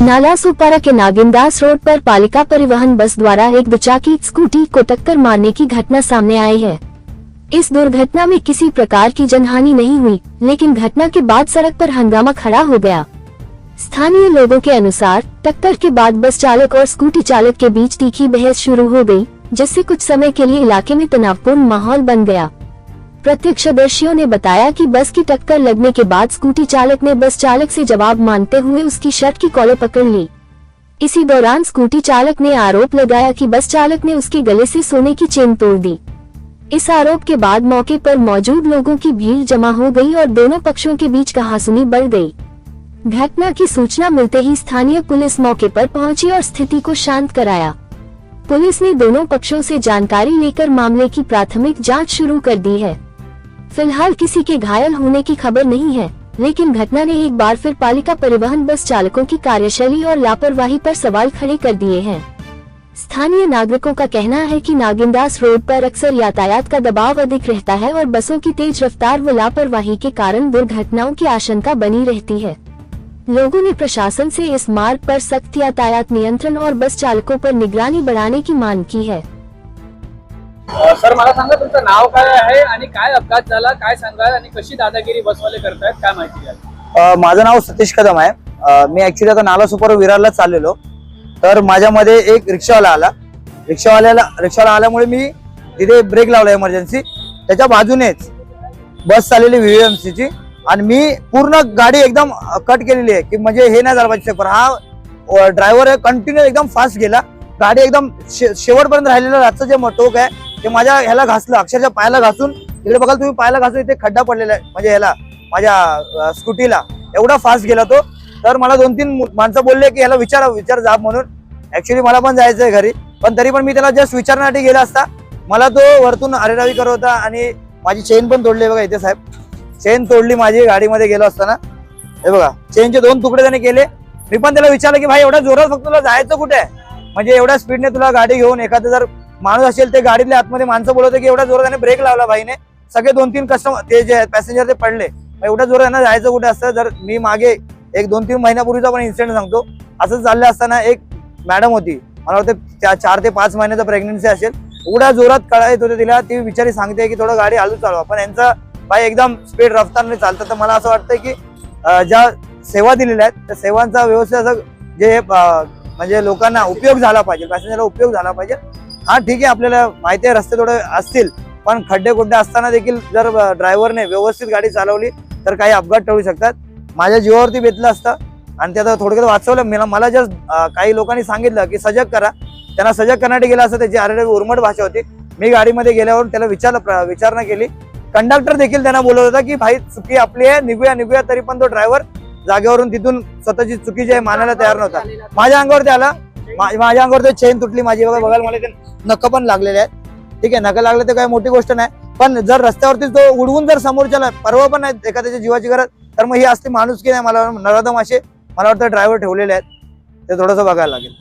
नालासोपारा के Nagindas road पर पालिका परिवहन बस द्वारा एक दुचाकी स्कूटी को टक्कर मारने की घटना सामने आई है। इस दुर्घटना में किसी प्रकार की जनहानि नहीं हुई, लेकिन घटना के बाद सड़क पर हंगामा खड़ा हो गया। स्थानीय लोगों के अनुसार टक्कर के बाद बस चालक और स्कूटी चालक के बीच तीखी बहस शुरू हो गई, जिससे कुछ समय के लिए इलाके में तनावपूर्ण माहौल बन गया। प्रत्यक्षदर्शियों ने बताया कि बस की टक्कर लगने के बाद स्कूटी चालक ने बस चालक से जवाब मांगते हुए उसकी शर्ट की कॉलर पकड़ ली। इसी दौरान स्कूटी चालक ने आरोप लगाया कि बस चालक ने उसके गले से सोने की चेन तोड़ दी। इस आरोप के बाद मौके पर मौजूद लोगों की भीड़ जमा हो गई और दोनों पक्षों के बीच कहासुनी बढ़ गई। घटना की सूचना मिलते ही स्थानीय पुलिस मौके पर पहुंची और स्थिति को शांत कराया। पुलिस ने दोनों पक्षों से जानकारी लेकर मामले की प्राथमिक जांच शुरू कर दी है। फिलहाल किसी के घायल होने की खबर नहीं है, लेकिन घटना ने एक बार फिर पालिका परिवहन बस चालकों की कार्यशैली और लापरवाही पर सवाल खड़े कर दिए हैं। स्थानीय नागरिकों का कहना है कि नागिनदास रोड पर अक्सर यातायात का दबाव अधिक रहता है और बसों की तेज रफ्तार व लापरवाही के कारण दुर्घटनाओं की आशंका बनी रहती है। लोगों ने प्रशासन से इस मार्ग पर सख्त यातायात नियंत्रण और बस चालकों पर निगरानी बढ़ाने की मांग की है। सर, मला सांगा तुमचं नाव काय आहे आणि काय अपघात झाला, काय सांगाल आणि कशी दादागिरी बसवाले करतायत, काय माहिती द्याल? माझं नाव सतीश कदम आहे। मी ऍक्च्युली आता नालासोपारा विरारला चाललेलो, तर माझ्यामध्ये एक रिक्षावाला आला। रिक्षावाला आल्यामुळे मी तिथे ब्रेक लावला इमर्जन्सी। त्याच्या बाजूनेच बस चाललेली व्हीएमसी ची आणि मी पूर्ण गाडी एकदम कट केलेली आहे की म्हणजे हे नाही झालं पाहिजे। पण हा ड्रायव्हर कंटिन्यू एकदम फास्ट गेला, गाडी एकदम शेवटपर्यंत राहिलेलं रातचं जे टोक आहे ते माझ्या ह्याला घासलं, अक्षरशः पायाला घासून। इकडे बघाल तुम्ही, पायाला घासून इथे खड्डा पडलेला आहे म्हणजे ह्याला माझ्या स्कूटीला, एवढा फास्ट गेला तो। तर मला 2-3 माणसं बोलले की ह्याला विचार जा म्हणून। ऍक्च्युली मला पण जायचंय घरी, पण तरी पण मी त्याला जस्ट विचारण्यासाठी गेला असता मला तो वरतून अरेरावी करत होता आणि माझी चेन पण तोडली। बघा इथे साहेब, चेन तोडली माझी गाडीमध्ये गेलो असताना। हे बघा, चेनचे 2 तुकडे त्याने केले। मी पण त्याला विचारलं की भाई एवढ्या जोरात फक्त तुला जायचं कुठे आहे, म्हणजे एवढ्या स्पीडने तुला गाडी घेऊन एखादं जर माणूस असेल ते गाडीतल्या आतमध्ये माणसं बोलवते की एवढ्या जोरात त्याने ब्रेक लावला भाईने, सगळे 2-3 कस्टमर ते जे पॅसेंजर ते पडले। एवढ्या जोरात जायचं कुठे असतं। जर मी मागे एक 2-3 महिन्यापूर्वीचा पण इन्सिडेंट सांगतो। असं चाललं असताना एक मॅडम होती, मला वाटतं 4 ते 5 महिन्याचा प्रेग्नन्सी असेल, एवढ्या जोरात कळायत होते तिला। ती बिचारी सांगते की थोडं गाडी हळू चालवा, पण यांचा भाई एकदम स्पीड रफ्तारने चालतं। तर मला असं वाटतं की ज्या सेवा दिलेल्या आहेत त्या सेवांचा व्यवस्थित असं जे म्हणजे लोकांना उपयोग झाला पाहिजे, पॅसेंजरला उपयोग झाला पाहिजे। हा ठीक आहे, आपल्याला माहिती आहे रस्ते थोडे असतील, पण खड्डे खुड्डे असताना देखील जर ड्रायव्हरने व्यवस्थित गाडी चालवली तर काही अपघात टळू शकतात। माझ्या जीवावरती बेतलं असतं आणि त्यात थोडक्यात वाचवलं। मला जस्ट काही लोकांनी सांगितलं की सजग करा, त्यांना सजग करण्यासाठी गेला असं त्याची आरेरावी उर्मट भाषा होती। मी गाडीमध्ये गेल्यावर त्याला विचारणा केली। कंडक्टर देखील त्यांना बोलत होता की भाई चुकी आपली आहे, निघूया। तरी पण तो ड्रायव्हर जागेवरून तिथून स्वतःची चुकी जी आहे मानायला तयार नव्हता। माझ्या अंगावरती आला, माझ्या अंगावर चेन तुटली माझी। बघायला मला ते नख पण लागलेले आहेत। ठीक आहे, नख लागले तर काही मोठी गोष्ट नाही, पण जर रस्त्यावरती तो उडवून जर समोरच्याला परवा पण नाही एखाद्याच्या जीवाची गरज, तर मग ही असते माणुसकी नाही। मला नराधम असे मला वाटतं ड्रायव्हर ठेवलेले आहेत, ते थोडंसं बघायला लागेल।